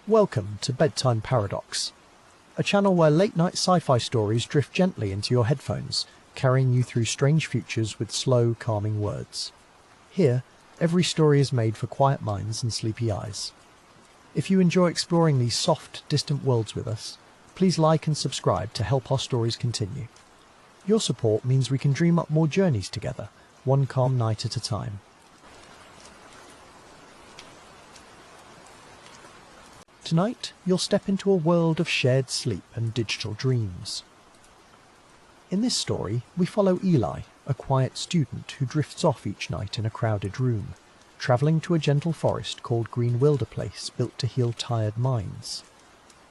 Welcome to Bedtime Paradox, a channel where late-night sci-fi stories drift gently into your headphones, carrying you through strange futures with slow, calming words. Here, every story is made for quiet minds and sleepy eyes. If you enjoy exploring these soft, distant worlds with us, please like and subscribe to help our stories continue. Your support means we can dream up more journeys together, one calm night at a time. Tonight, you'll step into a world of shared sleep and digital dreams. In this story, we follow Eli, a quiet student who drifts off each night in a crowded room, travelling to a gentle forest called Greenwild Beta, built to heal tired minds.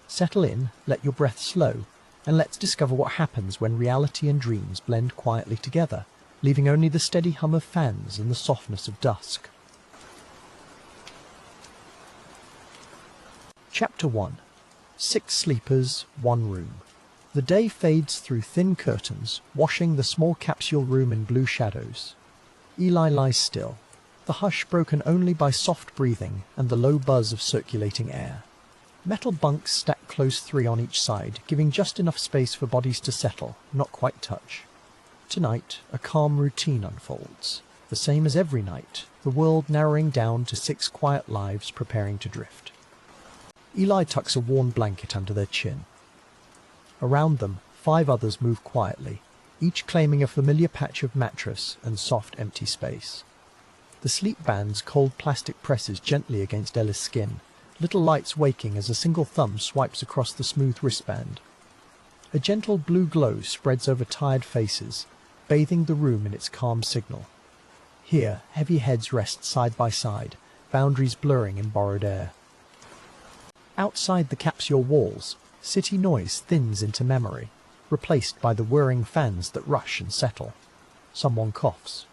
Settle in, let your breath slow, and let's discover what happens when reality and dreams blend quietly together, leaving only the steady hum of fans and the softness of dusk. Chapter 1. 6 sleepers, 1 room. The day fades through thin curtains, washing the small capsule room in blue shadows. Eli lies still, the hush broken only by soft breathing and the low buzz of circulating air. Metal bunks stack close 3 on each side, giving just enough space for bodies to settle, not quite touch. Tonight, a calm routine unfolds. The same as every night, the world narrowing down to 6 quiet lives preparing to drift. Eli tucks a worn blanket under their chin. Around them, 5 others move quietly, each claiming a familiar patch of mattress and soft, empty space. The sleep band's cold plastic presses gently against Ella's skin, little lights waking as a single thumb swipes across the smooth wristband. A gentle blue glow spreads over tired faces, bathing the room in its calm signal. Here, heavy heads rest side by side, boundaries blurring in borrowed air. Outside the capsule walls, city noise thins into memory, replaced by the whirring fans that rush and settle. Someone coughs.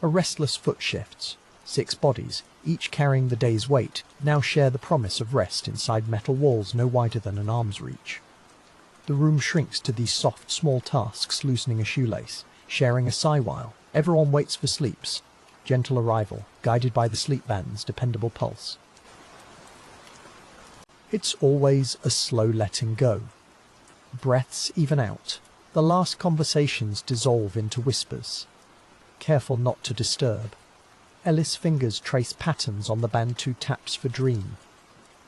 A restless foot shifts. 6 bodies, each carrying the day's weight, now share the promise of rest inside metal walls no wider than an arm's reach. The room shrinks to these soft, small tasks, loosening a shoelace, sharing a sigh while everyone waits for sleep's gentle arrival, guided by the sleep band's dependable pulse. It's always a slow letting go. Breaths even out. The last conversations dissolve into whispers. Careful not to disturb. Ellis' fingers trace patterns on the band, 2 taps for dream.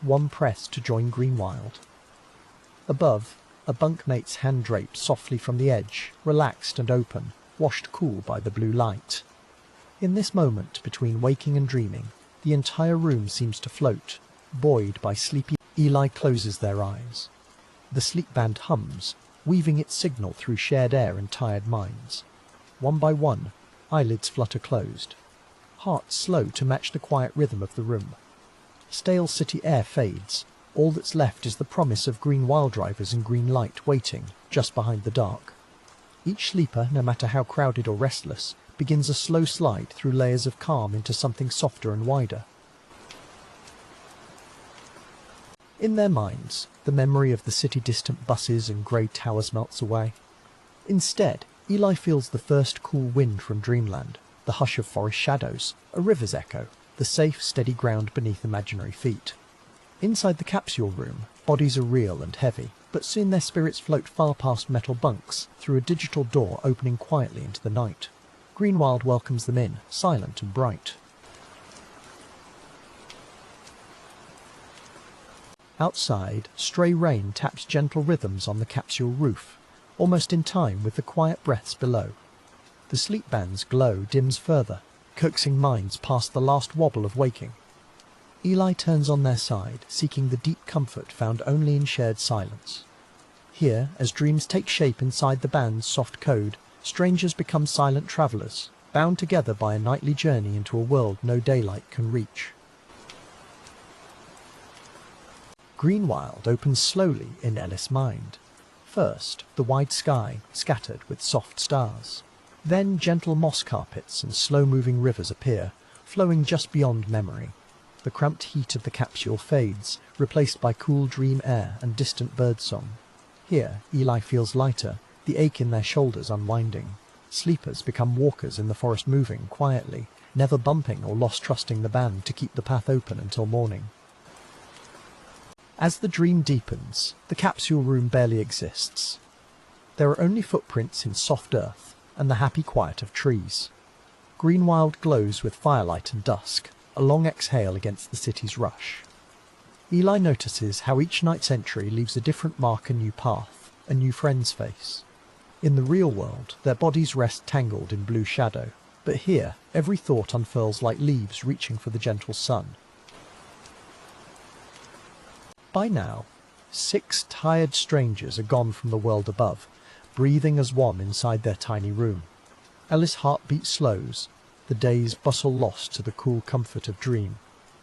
1 press to join Greenwild. Above, a bunkmate's hand draped softly from the edge, relaxed and open, washed cool by the blue light. In this moment between waking and dreaming, the entire room seems to float, buoyed by sleepy. Eli closes their eyes. The sleep band hums, weaving its signal through shared air and tired minds. 1 by 1, eyelids flutter closed. Hearts slow to match the quiet rhythm of the room. Stale city air fades. All that's left is the promise of green wildrivers and green light waiting, just behind the dark. Each sleeper, no matter how crowded or restless, begins a slow slide through layers of calm into something softer and wider. In their minds, the memory of the city-distant buses and grey towers melts away. Instead, Eli feels the first cool wind from dreamland, the hush of forest shadows, a river's echo, the safe, steady ground beneath imaginary feet. Inside the capsule room, bodies are real and heavy, but soon their spirits float far past metal bunks, through a digital door opening quietly into the night. Greenwild welcomes them in, silent and bright. Outside, stray rain taps gentle rhythms on the capsule roof, almost in time with the quiet breaths below. The sleep band's glow dims further, coaxing minds past the last wobble of waking. Eli turns on their side, seeking the deep comfort found only in shared silence. Here, as dreams take shape inside the band's soft code, strangers become silent travellers, bound together by a nightly journey into a world no daylight can reach. Greenwild opens slowly in Ellis' mind. First, the wide sky, scattered with soft stars. Then gentle moss carpets and slow-moving rivers appear, flowing just beyond memory. The cramped heat of the capsule fades, replaced by cool dream air and distant birdsong. Here, Eli feels lighter, the ache in their shoulders unwinding. Sleepers become walkers in the forest, moving quietly, never bumping or lost trusting the band to keep the path open until morning. As the dream deepens, the capsule room barely exists. There are only footprints in soft earth and the happy quiet of trees. Greenwild glows with firelight and dusk, a long exhale against the city's rush. Eli notices how each night's entry leaves a different mark, a new path, a new friend's face. In the real world, their bodies rest tangled in blue shadow, but here, every thought unfurls like leaves reaching for the gentle sun. By now, 6 tired strangers are gone from the world above, breathing as one inside their tiny room. Ellis' heartbeat slows, the day's bustle lost to the cool comfort of dream.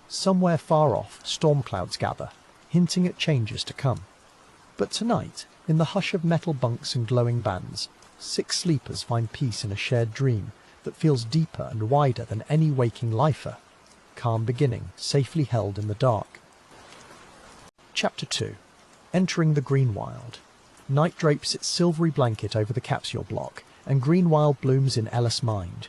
Somewhere far off, storm clouds gather, hinting at changes to come. But tonight, in the hush of metal bunks and glowing bands, 6 sleepers find peace in a shared dream that feels deeper and wider than any waking lifer. Calm beginning, safely held in the dark. Chapter 2. Entering the Greenwild. Night drapes its silvery blanket over the capsule block, and Greenwild blooms in Ellis' mind.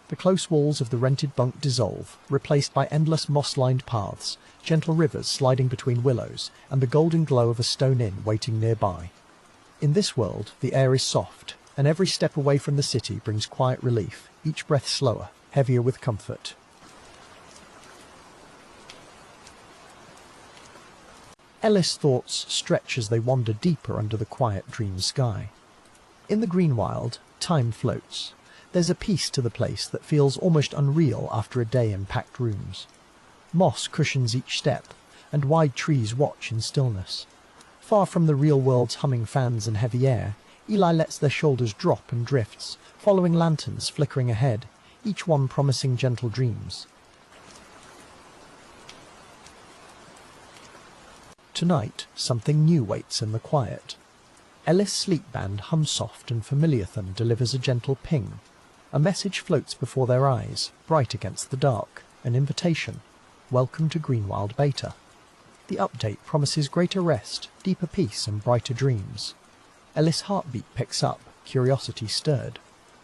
The close walls of the rented bunk dissolve, replaced by endless moss-lined paths, gentle rivers sliding between willows, and the golden glow of a stone inn waiting nearby. In this world, the air is soft, and every step away from the city brings quiet relief, each breath slower, heavier with comfort. Ellis' thoughts stretch as they wander deeper under the quiet dream sky. In the Greenwild, time floats. There's a peace to the place that feels almost unreal after a day in packed rooms. Moss cushions each step, and wide trees watch in stillness. Far from the real world's humming fans and heavy air, Eli lets their shoulders drop and drifts, following lanterns flickering ahead, each one promising gentle dreams. Tonight, something new waits in the quiet. Ellis' sleep band hums soft, and Familiarthon delivers a gentle ping. A message floats before their eyes, bright against the dark, an invitation. Welcome to Greenwild Beta. The update promises greater rest, deeper peace, and brighter dreams. Ellis' heartbeat picks up, curiosity stirred.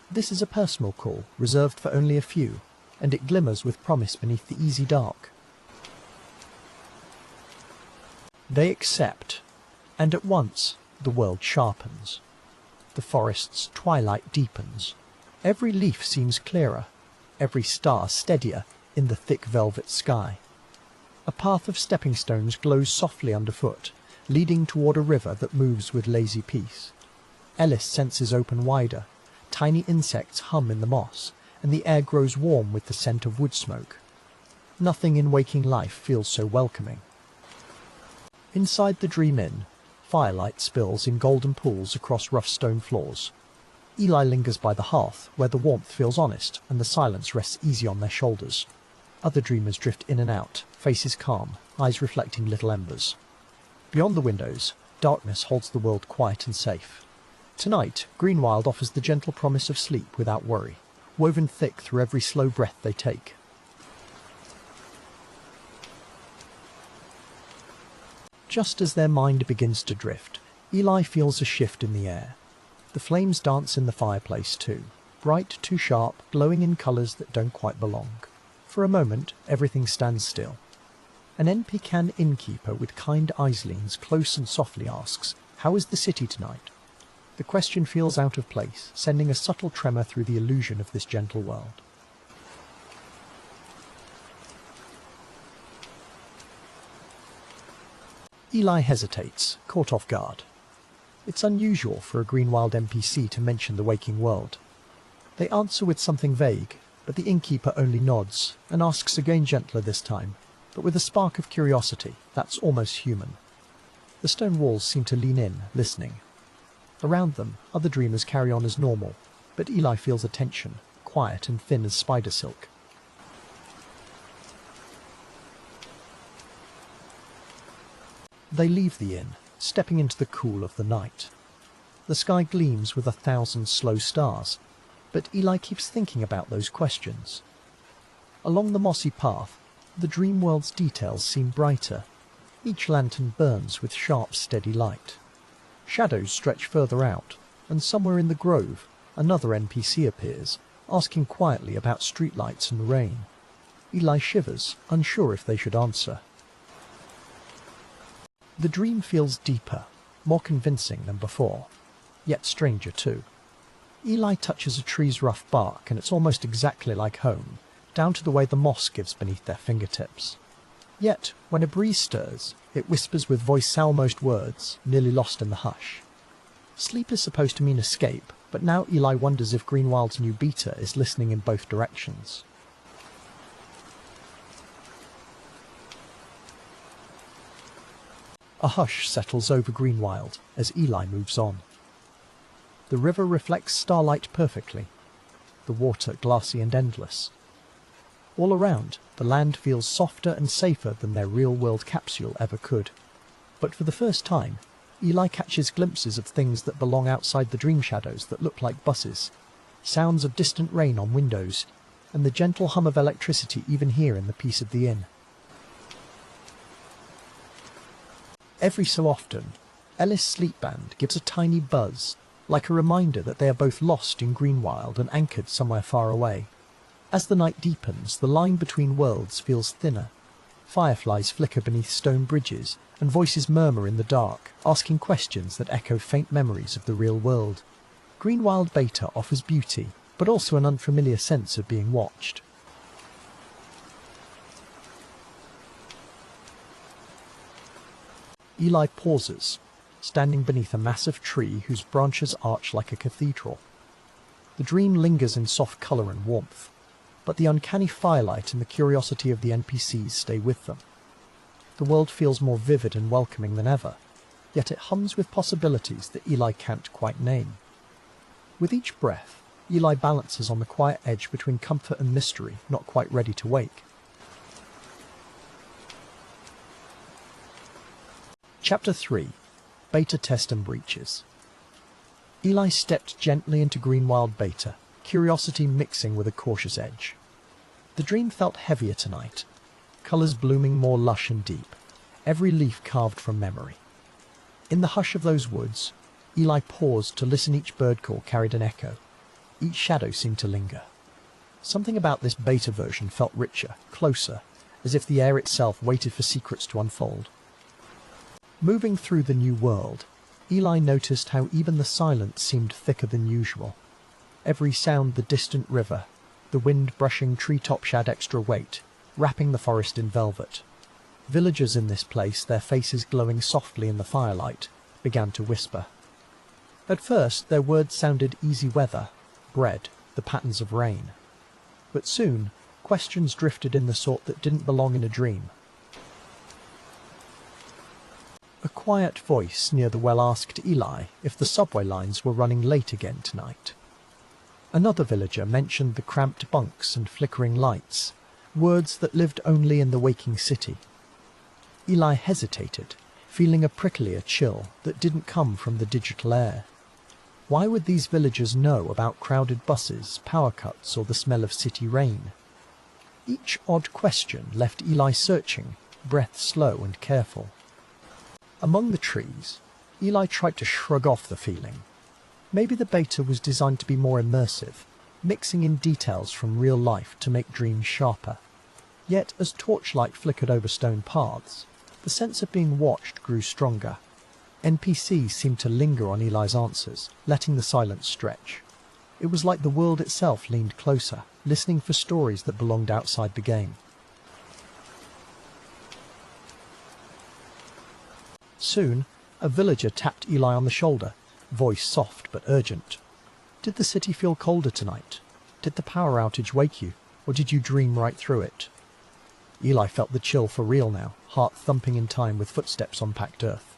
This is a personal call, reserved for only a few, and it glimmers with promise beneath the easy dark. They accept, and at once the world sharpens. The forest's twilight deepens. Every leaf seems clearer, every star steadier in the thick velvet sky. A path of stepping stones glows softly underfoot, leading toward a river that moves with lazy peace. Ellis' senses open wider. Tiny insects hum in the moss, and the air grows warm with the scent of wood smoke. Nothing in waking life feels so welcoming. Inside the Dream Inn, firelight spills in golden pools across rough stone floors. Eli lingers by the hearth, where the warmth feels honest and the silence rests easy on their shoulders. Other dreamers drift in and out, faces calm, eyes reflecting little embers. Beyond the windows, darkness holds the world quiet and safe. Tonight, Greenwild offers the gentle promise of sleep without worry, woven thick through every slow breath they take. Just as their mind begins to drift, Eli feels a shift in the air. The flames dance in the fireplace too, bright, too sharp, glowing in colours that don't quite belong. For a moment, everything stands still. An NPCan innkeeper with kind eyes leans close and softly asks, "How is the city tonight?" The question feels out of place, sending a subtle tremor through the illusion of this gentle world. Eli hesitates, caught off guard. It's unusual for a Greenwild NPC to mention the waking world. They answer with something vague, but the innkeeper only nods, and asks again gentler this time, but with a spark of curiosity that's almost human. The stone walls seem to lean in, listening. Around them, other dreamers carry on as normal, but Eli feels a tension, quiet and thin as spider silk. They leave the inn, stepping into the cool of the night. The sky gleams with 1,000 slow stars, but Eli keeps thinking about those questions. Along the mossy path, the dream world's details seem brighter. Each lantern burns with sharp, steady light. Shadows stretch further out, and somewhere in the grove, another NPC appears, asking quietly about streetlights and rain. Eli shivers, unsure if they should answer. The dream feels deeper, more convincing than before, yet stranger too. Eli touches a tree's rough bark and it's almost exactly like home, down to the way the moss gives beneath their fingertips. Yet, when a breeze stirs, it whispers with voice-almost words, nearly lost in the hush. Sleep is supposed to mean escape, but now Eli wonders if Greenwild's new beta is listening in both directions. A hush settles over Greenwild as Eli moves on. The river reflects starlight perfectly, the water glassy and endless. All around, the land feels softer and safer than their real-world capsule ever could. But for the first time, Eli catches glimpses of things that belong outside the dream shadows that look like buses, sounds of distant rain on windows, and the gentle hum of electricity even here in the peace of the inn. Every so often, Ellis' sleep band gives a tiny buzz, like a reminder that they are both lost in Greenwild and anchored somewhere far away. As the night deepens, the line between worlds feels thinner. Fireflies flicker beneath stone bridges, and voices murmur in the dark, asking questions that echo faint memories of the real world. Greenwild Beta offers beauty, but also an unfamiliar sense of being watched. Eli pauses, standing beneath a massive tree whose branches arch like a cathedral. The dream lingers in soft colour and warmth, but the uncanny firelight and the curiosity of the NPCs stay with them. The world feels more vivid and welcoming than ever, yet it hums with possibilities that Eli can't quite name. With each breath, Eli balances on the quiet edge between comfort and mystery, not quite ready to wake. Chapter 3. Beta Test and Breaches. Eli stepped gently into Greenwild Beta, curiosity mixing with a cautious edge. The dream felt heavier tonight, colours blooming more lush and deep, every leaf carved from memory. In the hush of those woods, Eli paused to listen. Each bird call carried an echo. Each shadow seemed to linger. Something about this beta version felt richer, closer, as if the air itself waited for secrets to unfold. Moving through the new world, Eli noticed how even the silence seemed thicker than usual. Every sound, the distant river, the wind brushing treetops had extra weight, wrapping the forest in velvet. Villagers in this place, their faces glowing softly in the firelight, began to whisper. At first, their words sounded easy weather, bread, the patterns of rain. But soon, questions drifted in the sort that didn't belong in a dream. A quiet voice near the well asked Eli if the subway lines were running late again tonight. Another villager mentioned the cramped bunks and flickering lights, words that lived only in the waking city. Eli hesitated, feeling a pricklier chill that didn't come from the digital air. Why would these villagers know about crowded buses, power cuts, or the smell of city rain? Each odd question left Eli searching, breath slow and careful. Among the trees, Eli tried to shrug off the feeling. Maybe the beta was designed to be more immersive, mixing in details from real life to make dreams sharper. Yet, as torchlight flickered over stone paths, the sense of being watched grew stronger. NPCs seemed to linger on Eli's answers, letting the silence stretch. It was like the world itself leaned closer, listening for stories that belonged outside the game. Soon, a villager tapped Eli on the shoulder, voice soft but urgent. "Did the city feel colder tonight? Did the power outage wake you, or did you dream right through it?" Eli felt the chill for real now, heart thumping in time with footsteps on packed earth.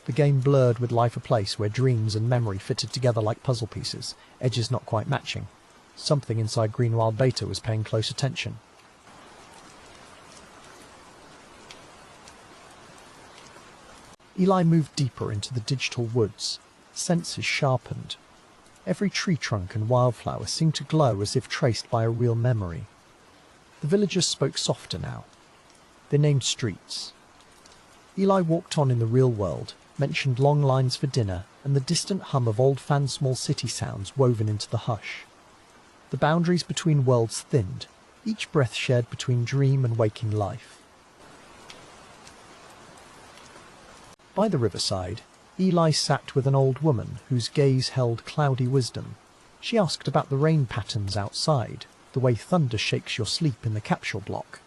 The game blurred with life, a place where dreams and memory fitted together like puzzle pieces, edges not quite matching. Something inside Greenwild Beta was paying close attention. Eli moved deeper into the digital woods, senses sharpened. Every tree trunk and wildflower seemed to glow as if traced by a real memory. The villagers spoke softer now. They named streets. Eli walked on in the real world, mentioned long lines for dinner, and the distant hum of old fan small city sounds woven into the hush. The boundaries between worlds thinned, each breath shared between dream and waking life. By the riverside, Eli sat with an old woman whose gaze held cloudy wisdom. She asked about the rain patterns outside, the way thunder shakes your sleep in the capsule block.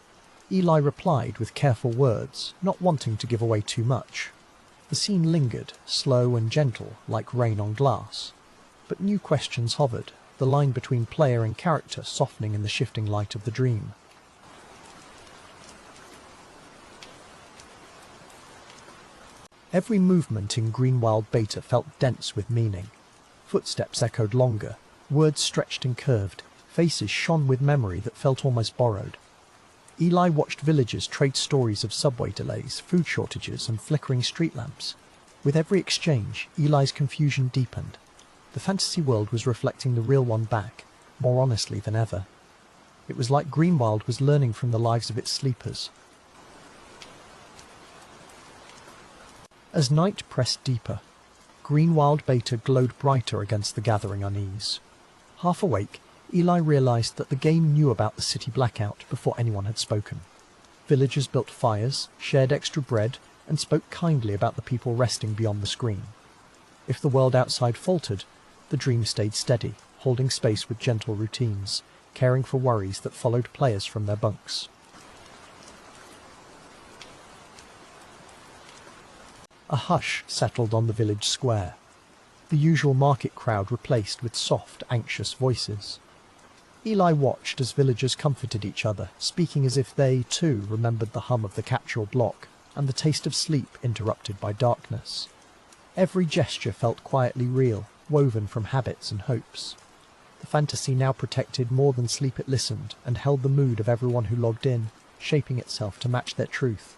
Eli replied with careful words, not wanting to give away too much. The scene lingered, slow and gentle, like rain on glass. But new questions hovered, the line between player and character softening in the shifting light of the dream. Every movement in Greenwild Beta felt dense with meaning. Footsteps echoed longer, words stretched and curved, faces shone with memory that felt almost borrowed. Eli watched villagers trade stories of subway delays, food shortages, and flickering street lamps. With every exchange, Eli's confusion deepened. The fantasy world was reflecting the real one back, more honestly than ever. It was like Greenwild was learning from the lives of its sleepers. As night pressed deeper, Greenwild Beta glowed brighter against the gathering unease. Half awake, Eli realized that the game knew about the city blackout before anyone had spoken. Villagers built fires, shared extra bread, and spoke kindly about the people resting beyond the screen. If the world outside faltered, the dream stayed steady, holding space with gentle routines, caring for worries that followed players from their bunks. A hush settled on the village square, the usual market crowd replaced with soft, anxious voices. Eli watched as villagers comforted each other, speaking as if they, too, remembered the hum of the capsule block and the taste of sleep interrupted by darkness. Every gesture felt quietly real, woven from habits and hopes. The fantasy now protected more than sleep. It listened and held the mood of everyone who logged in, shaping itself to match their truth.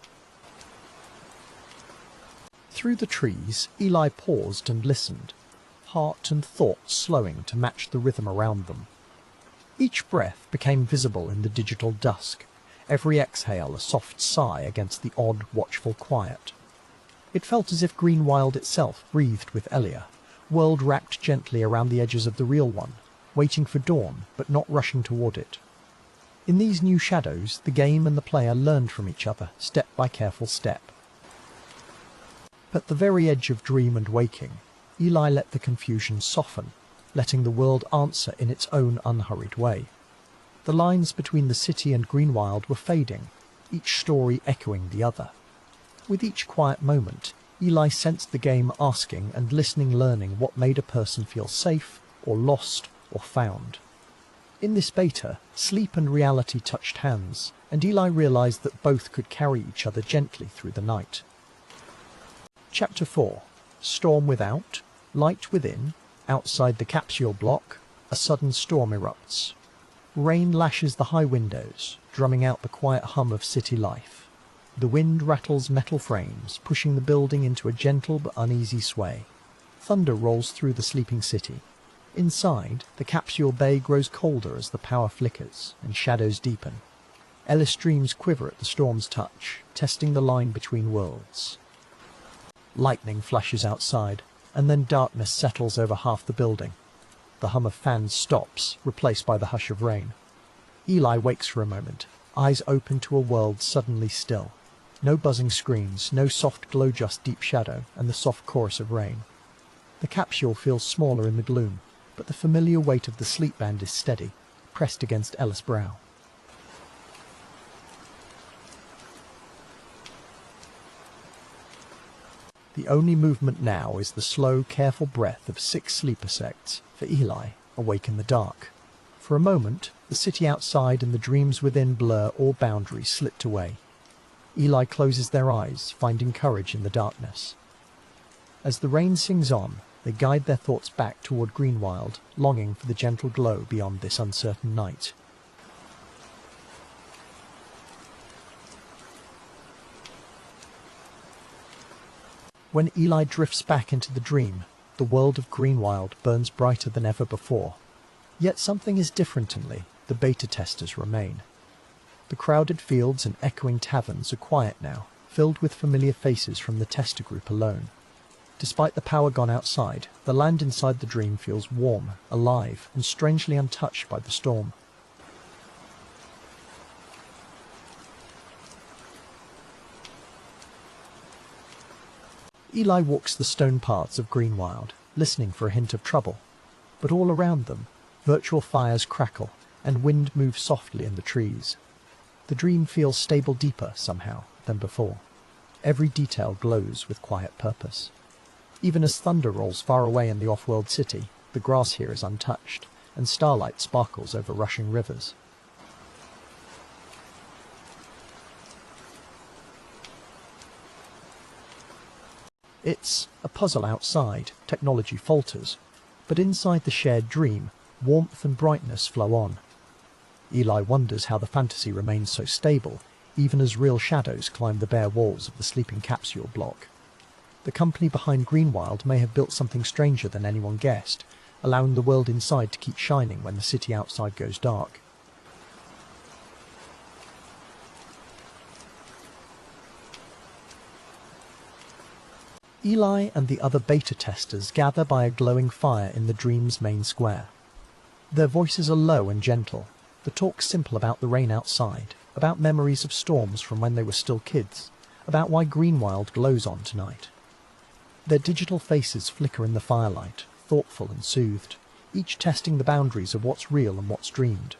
Through the trees, Eli paused and listened, heart and thought slowing to match the rhythm around them. Each breath became visible in the digital dusk, every exhale a soft sigh against the odd, watchful quiet. It felt as if Greenwild itself breathed with Elia, world wrapped gently around the edges of the real one, waiting for dawn but not rushing toward it. In these new shadows, the game and the player learned from each other, step by careful step. At the very edge of dream and waking, Eli let the confusion soften, letting the world answer in its own unhurried way. The lines between the city and Greenwild were fading, each story echoing the other. With each quiet moment, Eli sensed the game asking and listening, learning what made a person feel safe, or lost, or found. In this beta, sleep and reality touched hands, and Eli realized that both could carry each other gently through the night. Chapter 4. Storm without, light within. Outside the capsule block, a sudden storm erupts. Rain lashes the high windows, drumming out the quiet hum of city life. The wind rattles metal frames, pushing the building into a gentle but uneasy sway. Thunder rolls through the sleeping city. Inside, the capsule bay grows colder as the power flickers and shadows deepen. Ellis dreams quiver at the storm's touch, testing the line between worlds. Lightning flashes outside, and then darkness settles over half the building. The hum of fans stops, replaced by the hush of rain. Eli wakes for a moment, eyes open to a world suddenly still. No buzzing screens, no soft glow, just deep shadow and the soft chorus of rain. The capsule feels smaller in the gloom, but the familiar weight of the sleep band is steady, pressed against Ellis' brow. The only movement now is the slow, careful breath of 6 sleeper sects for Eli, awake in the dark. For a moment, the city outside and the dreams within blur, all boundaries slipped away. Eli closes their eyes, finding courage in the darkness. As the rain sings on, they guide their thoughts back toward Greenwild, longing for the gentle glow beyond this uncertain night. When Eli drifts back into the dream, the world of Greenwild burns brighter than ever before. Yet something is different. The beta testers remain. The crowded fields and echoing taverns are quiet now, filled with familiar faces from the tester group alone. Despite the power gone outside, the land inside the dream feels warm, alive, and strangely untouched by the storm. Eli walks the stone paths of Greenwild, listening for a hint of trouble. But all around them, virtual fires crackle and wind moves softly in the trees. The dream feels stable deeper, somehow, than before. Every detail glows with quiet purpose. Even as thunder rolls far away in the off-world city, the grass here is untouched, and starlight sparkles over rushing rivers. It's a puzzle outside, technology falters, but inside the shared dream, warmth and brightness flow on. Eli wonders how the fantasy remains so stable, even as real shadows climb the bare walls of the sleeping capsule block. The company behind Greenwild may have built something stranger than anyone guessed, allowing the world inside to keep shining when the city outside goes dark. Eli and the other beta testers gather by a glowing fire in the dream's main square. Their voices are low and gentle, the talk simple about the rain outside, about memories of storms from when they were still kids, about why Greenwild glows on tonight. Their digital faces flicker in the firelight, thoughtful and soothed, each testing the boundaries of what's real and what's dreamed.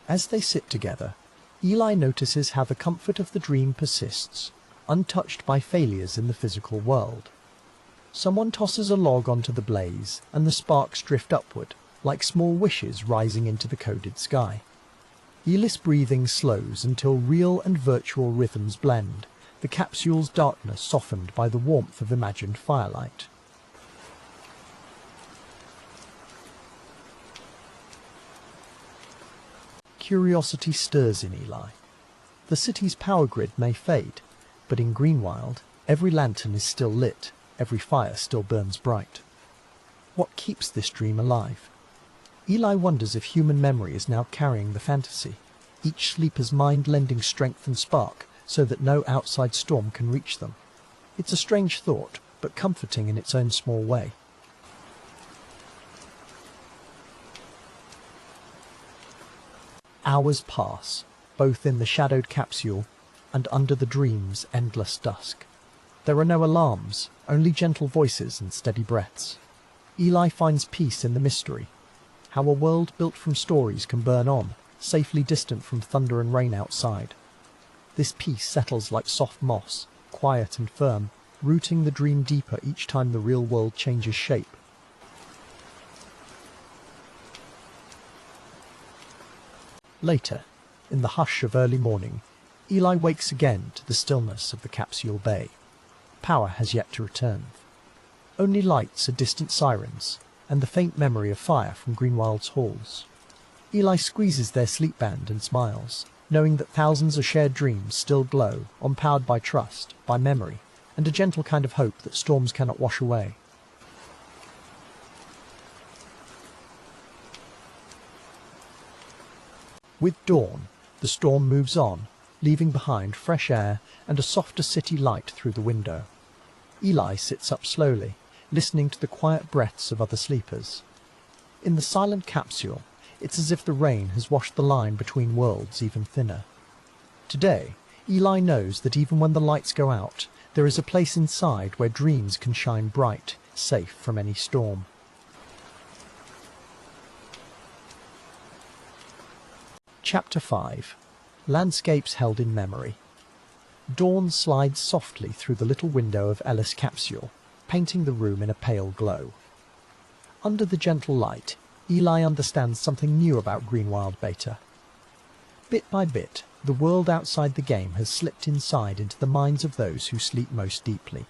As they sit together, Eli notices how the comfort of the dream persists, untouched by failures in the physical world. Someone tosses a log onto the blaze, and the sparks drift upward, like small wishes rising into the coded sky. Eli's breathing slows until real and virtual rhythms blend, the capsule's darkness softened by the warmth of imagined firelight. Curiosity stirs in Eli. The city's power grid may fade, but in Greenwild, every lantern is still lit, every fire still burns bright. What keeps this dream alive? Eli wonders if human memory is now carrying the fantasy, each sleeper's mind lending strength and spark so that no outside storm can reach them. It's a strange thought, but comforting in its own small way. Hours pass, both in the shadowed capsule and under the dream's endless dusk. There are no alarms, only gentle voices and steady breaths. Eli finds peace in the mystery, how a world built from stories can burn on, safely distant from thunder and rain outside. This peace settles like soft moss, quiet and firm, rooting the dream deeper each time the real world changes shape. Later, in the hush of early morning, Eli wakes again to the stillness of the capsule bay. Power has yet to return. Only lights are distant sirens, and the faint memory of fire from Greenwild's halls. Eli squeezes their sleep band and smiles, knowing that thousands of shared dreams still glow, empowered by trust, by memory, and a gentle kind of hope that storms cannot wash away. With dawn, the storm moves on, leaving behind fresh air and a softer city light through the window. Eli sits up slowly, listening to the quiet breaths of other sleepers. In the silent capsule, it's as if the rain has washed the line between worlds even thinner. Today, Eli knows that even when the lights go out, there is a place inside where dreams can shine bright, safe from any storm. Chapter 5. Landscapes held in memory. Dawn slides softly through the little window of Ella's capsule, painting the room in a pale glow. Under the gentle light, Eli understands something new about Greenwild Beta. Bit by bit, the world outside the game has slipped inside into the minds of those who sleep most deeply.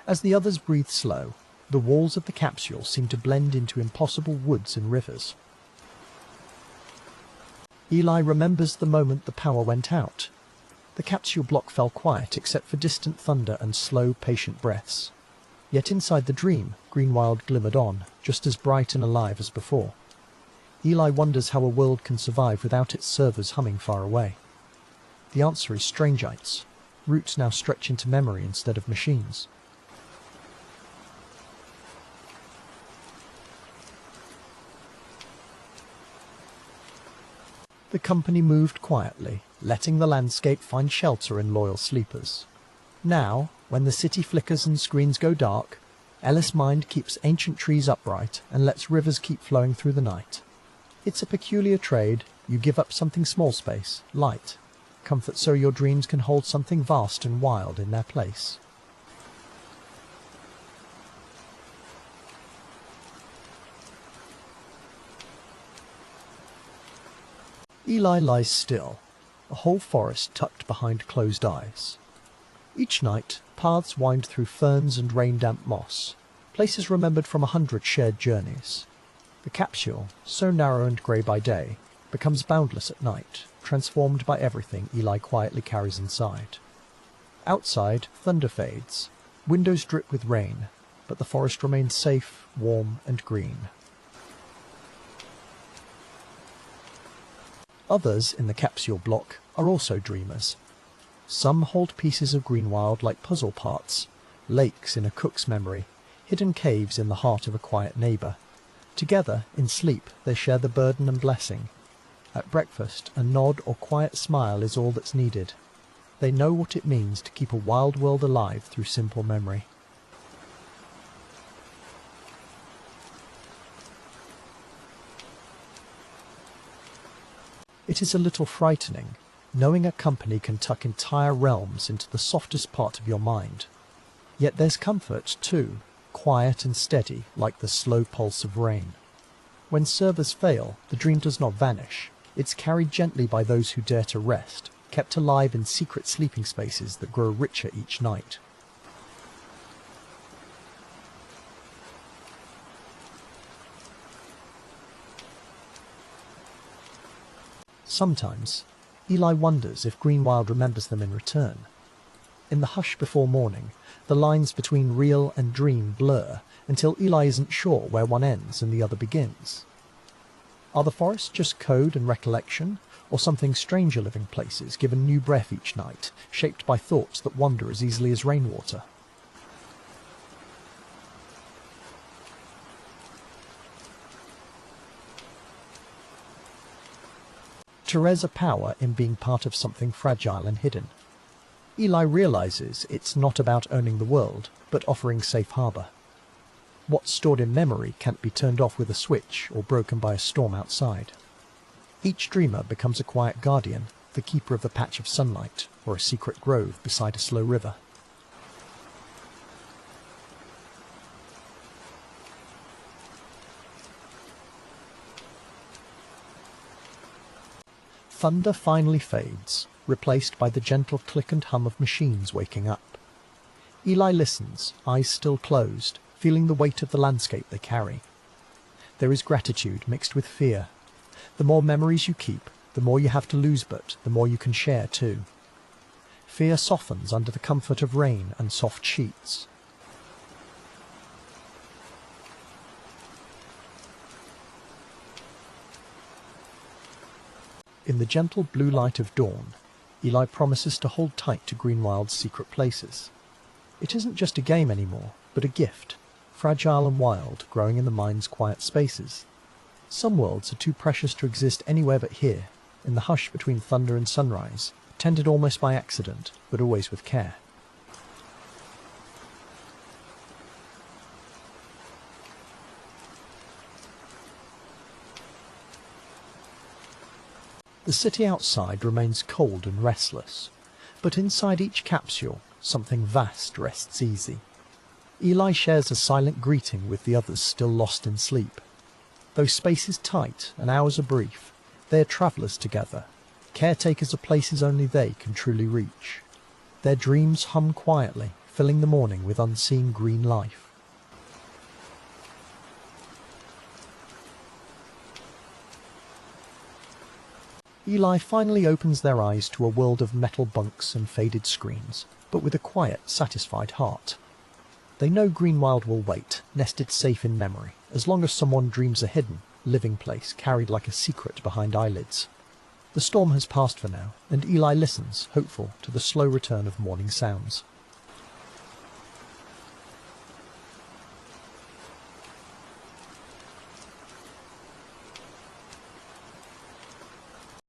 As the others breathe slow, the walls of the capsule seem to blend into impossible woods and rivers. Eli remembers the moment the power went out. The capsule block fell quiet except for distant thunder and slow, patient breaths. Yet inside the dream, Greenwild glimmered on, just as bright and alive as before. Eli wonders how a world can survive without its servers humming far away. The answer is strangites. Roots now stretch into memory instead of machines. The company moved quietly, letting the landscape find shelter in loyal sleepers. Now, when the city flickers and screens go dark, Ellis' mind keeps ancient trees upright and lets rivers keep flowing through the night. It's a peculiar trade. You give up something small space, light, comfort, so your dreams can hold something vast and wild in their place. Eli lies still, a whole forest tucked behind closed eyes. Each night, paths wind through ferns and rain-damp moss, places remembered from 100 shared journeys. The capsule, so narrow and grey by day, becomes boundless at night, transformed by everything Eli quietly carries inside. Outside, thunder fades, windows drip with rain, but the forest remains safe, warm and green. Others in the capsule block are also dreamers. Some hold pieces of Greenwild like puzzle parts, lakes in a cook's memory, hidden caves in the heart of a quiet neighbour. Together, in sleep, they share the burden and blessing. At breakfast, a nod or quiet smile is all that's needed. They know what it means to keep a wild world alive through simple memory. It is a little frightening, knowing a company can tuck entire realms into the softest part of your mind. Yet there's comfort, too, quiet and steady like the slow pulse of rain. When servers fail, the dream does not vanish. It's carried gently by those who dare to rest, kept alive in secret sleeping spaces that grow richer each night. Sometimes, Eli wonders if Greenwild remembers them in return. In the hush before morning, the lines between real and dream blur until Eli isn't sure where one ends and the other begins. Are the forests just code and recollection, or something stranger living places given new breath each night, shaped by thoughts that wander as easily as rainwater? There's a power in being part of something fragile and hidden. Eli realizes it's not about owning the world, but offering safe harbor. What's stored in memory can't be turned off with a switch or broken by a storm outside. Each dreamer becomes a quiet guardian, the keeper of the patch of sunlight, or a secret grove beside a slow river. Thunder finally fades, replaced by the gentle click and hum of machines waking up. Eli listens, eyes still closed, feeling the weight of the landscape they carry. There is gratitude mixed with fear. The more memories you keep, the more you have to lose, but the more you can share too. Fear softens under the comfort of rain and soft sheets. In the gentle blue light of dawn, Eli promises to hold tight to Greenwild's secret places. It isn't just a game anymore, but a gift, fragile and wild, growing in the mind's quiet spaces. Some worlds are too precious to exist anywhere but here, in the hush between thunder and sunrise, tended almost by accident, but always with care. The city outside remains cold and restless, but inside each capsule, something vast rests easy. Eli shares a silent greeting with the others still lost in sleep. Though space is tight and hours are brief, they are travellers together, caretakers of places only they can truly reach. Their dreams hum quietly, filling the morning with unseen green life. Eli finally opens their eyes to a world of metal bunks and faded screens, but with a quiet, satisfied heart. They know Greenwild will wait, nested safe in memory, as long as someone dreams a hidden, living place carried like a secret behind eyelids. The storm has passed for now, and Eli listens, hopeful, to the slow return of morning sounds.